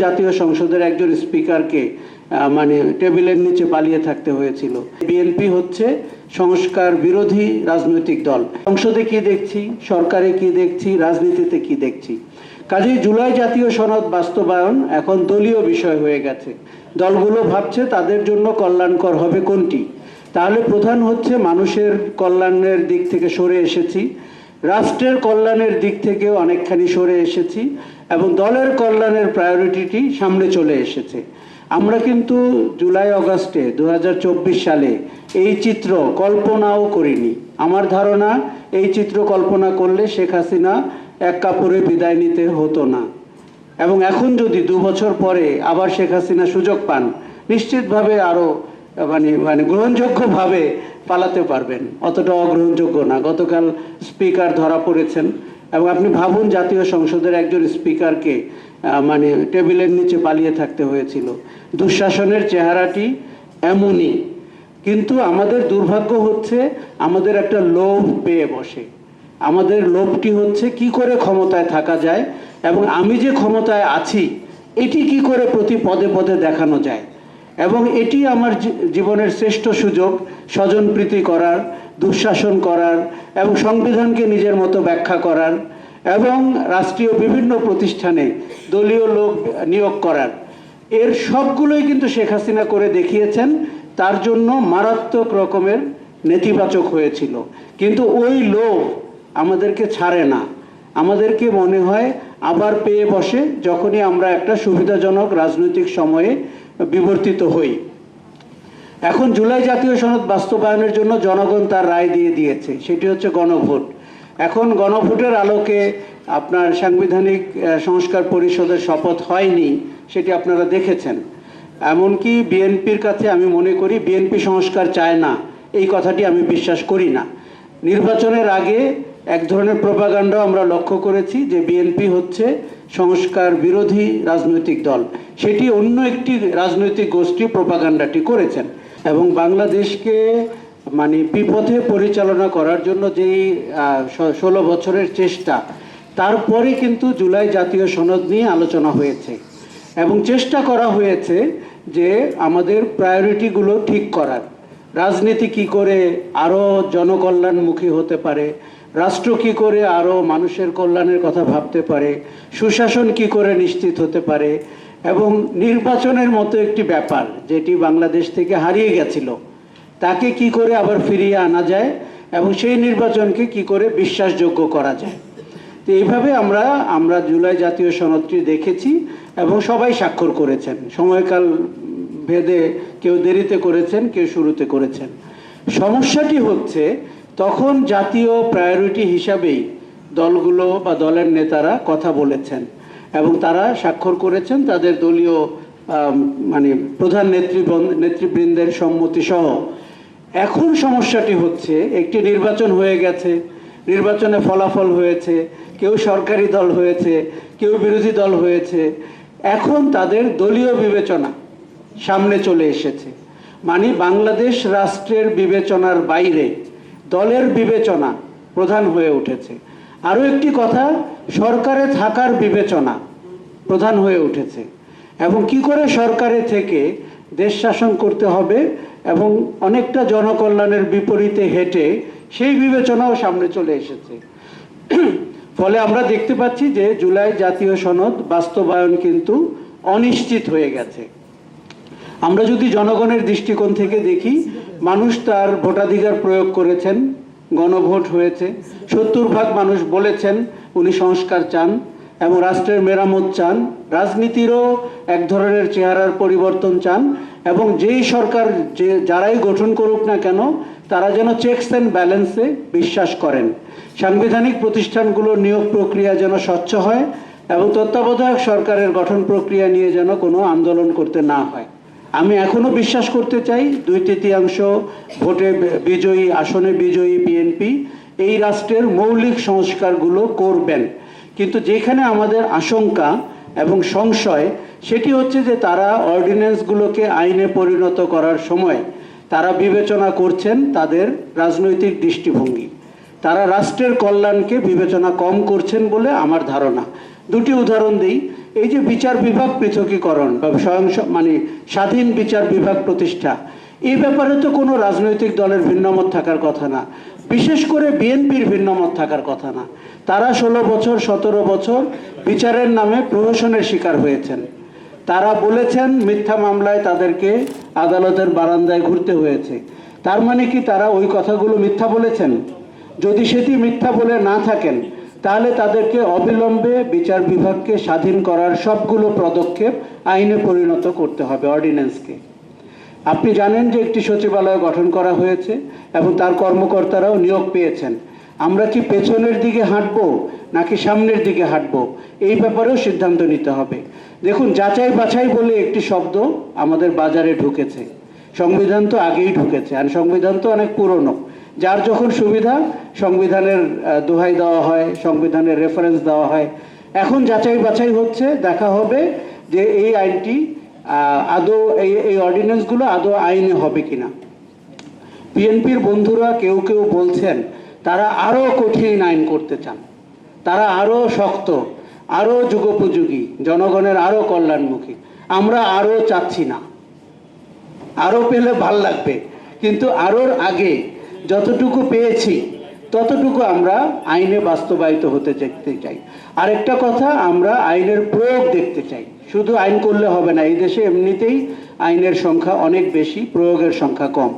জাতীয় সংসদের একজন স্পিকারকে মানে টেবিলের নিচে পালিয়ে থাকতে হয়েছিল। বিএনপি হচ্ছে সংস্কার বিরোধী রাজনৈতিক দল। সংসদে কি দেখছি, সরকারে কি দেখছি, রাজনীতিতে কি দেখছি। কাজেই জুলাই জাতীয় সনদ বাস্তবায়ন এখন দলীয় বিষয় হয়ে গেছে। দলগুলো ভাবছে তাদের জন্য কল্যাণকর হবে কোনটি। তাহলে প্রধান হচ্ছে মানুষের কল্যাণের দিক থেকে সরে এসেছি, রাষ্ট্রের কল্যাণের দিক থেকে অনেকখানি সরে এসেছি এবং দলের কল্যাণের প্রায়োরিটিটি সামনে চলে এসেছে। আমরা কিন্তু জুলাই আগস্টে 2024 সালে এই চিত্র কল্পনাও করিনি। আমার ধারণা এই চিত্র কল্পনা করলে শেখ হাসিনা এক কাপড়ে বিদায় নিতে হতো না। এবং এখন যদি 2 বছর পরে আবার শেখ হাসিনা সুযোগ পান, নিশ্চিতভাবে আরও মানে গ্রহণযোগ্যভাবে পালাতে পারবেন। অতটা অগ্রহণযোগ্য না। গতকাল স্পিকার ধরা পড়েছেন এবং আপনি ভাবুন জাতীয় সংসদের একজন স্পিকারকে মানে টেবিলের নিচে পালিয়ে থাকতে হয়েছিল। দুঃশাসনের চেহারাটি এমনই। কিন্তু আমাদের দুর্ভাগ্য হচ্ছে আমাদের একটা লোভ পেয়ে বসে। আমাদের লোভটি হচ্ছে কি করে ক্ষমতায় থাকা যায় এবং আমি যে ক্ষমতায় আছি এটি কি করে প্রতি পদে পদে দেখানো যায়। এবং এটি আমার জীবনের শ্রেষ্ঠ সুযোগ স্বজনপ্রীতি করার, দুঃশাসন করার এবং সংবিধানকে নিজের মতো ব্যাখ্যা করার এবং রাষ্ট্রীয় বিভিন্ন প্রতিষ্ঠানে দলীয় লোক নিয়োগ করার। এর সবগুলোই কিন্তু শেখ হাসিনা করে দেখিয়েছেন। তার জন্য মারাত্মক রকমের নেতিবাচক হয়েছিল। কিন্তু ওই লোভ আমাদেরকে ছাড়ে না। আমাদেরকে মনে হয় আবার পেয়ে বসে যখনই আমরা একটা সুবিধাজনক রাজনৈতিক সময়ে বিবর্তিত হই। এখন জুলাই জাতীয় সনদ বাস্তবায়নের জন্য জনগণ তার রায় দিয়ে দিয়েছে, সেটি হচ্ছে গণভোট। এখন গণভোটের আলোকে আপনার সাংবিধানিক সংস্কার পরিষদের শপথ হয়নি, সেটি আপনারা দেখেছেন। এমনকি বিএনপির কাছে আমি মনে করি বিএনপি সংস্কার চায় না, এই কথাটি আমি বিশ্বাস করি না। নির্বাচনের আগে এক ধরনের প্রোপাগান্ডা আমরা লক্ষ্য করেছি যে বিএনপি হচ্ছে সংস্কার বিরোধী রাজনৈতিক দল। সেটি অন্য একটি রাজনৈতিক গোষ্ঠী প্রোপাগান্ডাটি করেছেন এবং বাংলাদেশকে মানে বিপথে পরিচালনা করার জন্য যেই 16 বছরের চেষ্টা, তারপরে কিন্তু জুলাই জাতীয় সনদ নিয়ে আলোচনা হয়েছে এবং চেষ্টা করা হয়েছে যে আমাদের প্রায়োরিটিগুলো ঠিক করার। রাজনীতি কি করে আরও জনকল্যাণমুখী হতে পারে, রাষ্ট্র কি করে আরও মানুষের কল্যাণের কথা ভাবতে পারে, সুশাসন কি করে নিশ্চিত হতে পারে এবং নির্বাচনের মতো একটি ব্যাপার যেটি বাংলাদেশ থেকে হারিয়ে গেছিল তাকে কি করে আবার ফিরিয়ে আনা যায় এবং সেই নির্বাচনকে কি করে বিশ্বাসযোগ্য করা যায়। তো এইভাবে আমরা জুলাই জাতীয় সনদটি দেখেছি এবং সবাই স্বাক্ষর করেছেন। সময়কাল ভেদে কেউ দেরিতে করেছেন, কেউ শুরুতে করেছেন। সমস্যাটি হচ্ছে তখন জাতীয় প্রায়োরিটি হিসাবেই দলগুলো বা দলের নেতারা কথা বলেছেন এবং তারা স্বাক্ষর করেছেন তাদের দলীয় মানে প্রধান নেতৃবৃন্দের সম্মতি সহ। এখন সমস্যাটি হচ্ছে একটি নির্বাচন হয়ে গেছে, নির্বাচনে ফলাফল হয়েছে, কেউ সরকারি দল হয়েছে, কেউ বিরোধী দল হয়েছে। এখন তাদের দলীয় বিবেচনা সামনে চলে এসেছে। মানে বাংলাদেশ রাষ্ট্রের বিবেচনার বাইরে দলের বিবেচনা প্রধান হয়ে উঠেছে। আরও একটি কথা, সরকারে থাকার বিবেচনা প্রধান হয়ে উঠেছে এবং কি করে সরকারে থেকে দেশ শাসন করতে হবে এবং অনেকটা জনকল্যাণের বিপরীতে হেঁটে সেই বিবেচনাও সামনে চলে এসেছে। ফলে আমরা দেখতে পাচ্ছি যে জুলাই জাতীয় সনদ বাস্তবায়ন কিন্তু অনিশ্চিত হয়ে গেছে। আমরা যদি জনগণের দৃষ্টিকোণ থেকে দেখি, মানুষ তার ভোটাধিকার প্রয়োগ করেছেন, গণভোট হয়েছে। 70% মানুষ বলেছেন উনি সংস্কার চান এবং রাষ্ট্রের মেরামত চান, রাজনীতিরও এক ধরনের চেহারার পরিবর্তন চান এবং যেই সরকার যারাই গঠন করুক না কেন তারা যেন চেকস অ্যান্ড ব্যালেন্সে বিশ্বাস করেন। সাংবিধানিক প্রতিষ্ঠানগুলোর নিয়োগ প্রক্রিয়া যেন স্বচ্ছ হয় এবং তত্ত্বাবধায়ক সরকারের গঠন প্রক্রিয়া নিয়ে যেন কোনো আন্দোলন করতে না হয়। আমি এখনো বিশ্বাস করতে চাই 2/3 ভোটে বিজয়ী, আসনে বিজয়ী বিএনপি এই রাষ্ট্রের মৌলিক সংস্কারগুলো করবেন। কিন্তু যেখানে আমাদের আশঙ্কা এবং সংশয় সেটি হচ্ছে যে তারা অর্ডিন্যান্সগুলোকে আইনে পরিণত করার সময় তারা বিবেচনা করছেন তাদের রাজনৈতিক দৃষ্টিভঙ্গি। তারা রাষ্ট্রের কল্যাণকে বিবেচনা কম করছেন বলে আমার ধারণা। দুটি উদাহরণ দিই। এই যে বিচার বিভাগ পৃথকীকরণ বা স্বাধীন বিচার বিভাগ প্রতিষ্ঠা, এই ব্যাপারে তো কোনো রাজনৈতিক দলের ভিন্নমত থাকার কথা না, বিশেষ করে বিএনপির ভিন্নমত থাকার কথা না। তারা 16 বছর 17 বছর বিচারের নামে প্রহসনের শিকার হয়েছেন। তারা বলেছেন মিথ্যা মামলায় তাদেরকে আদালতের বারান্দায় ঘুরতে হয়েছে। তার মানে কি তারা ওই কথাগুলো মিথ্যা বলেছেন? যদি সেটি মিথ্যা বলে না থাকেন, তাহলে তাদেরকে অবিলম্বে বিচার বিভাগকে স্বাধীন করার সবগুলো পদক্ষেপ আইনে পরিণত করতে হবে, অর্ডিন্যান্সকে। আপনি জানেন যে একটি সচিবালয় গঠন করা হয়েছে এবং তার কর্মকর্তারাও নিয়োগ পেয়েছেন। আমরা কি পেছনের দিকে হাঁটবো নাকি সামনের দিকে হাঁটবো, এই ব্যাপারেও সিদ্ধান্ত নিতে হবে। দেখুন, যাচাই বাছাই বলে একটি শব্দ আমাদের বাজারে ঢুকেছে। সংবিধান তো আগেই ঢুকেছে, আর সংবিধান তো অনেক পুরনো। যার যখন সুবিধা সংবিধানের দোহাই দেওয়া হয়, সংবিধানের রেফারেন্স দেওয়া হয়। এখন যাচাই বাছাই হচ্ছে, দেখা হবে যে এই আইনটি আদৌ এই অর্ডিন্যান্সগুলো আদৌ আইনে হবে কিনা। বিএনপির বন্ধুরা কেউ কেউ বলছেন তারা আরও কঠিন আইন করতে চান, তারা আরও শক্ত, আরও যুগোপযোগী, জনগণের আরও কল্যাণমুখী। আমরা আরও চাচ্ছি না, আরও পেলে ভাল লাগবে, কিন্তু আরোর আগে যতটুকু পেয়েছি ততটুকু আমরা আইনে বাস্তবায়িত হতে দেখতে চাই। আরেকটা কথা, আমরা আইনের প্রয়োগ দেখতে চাই। শুধু আইন করলে হবে না, এই দেশে এমনিতেই আইনের সংখ্যা অনেক বেশি, প্রয়োগের সংখ্যা কম।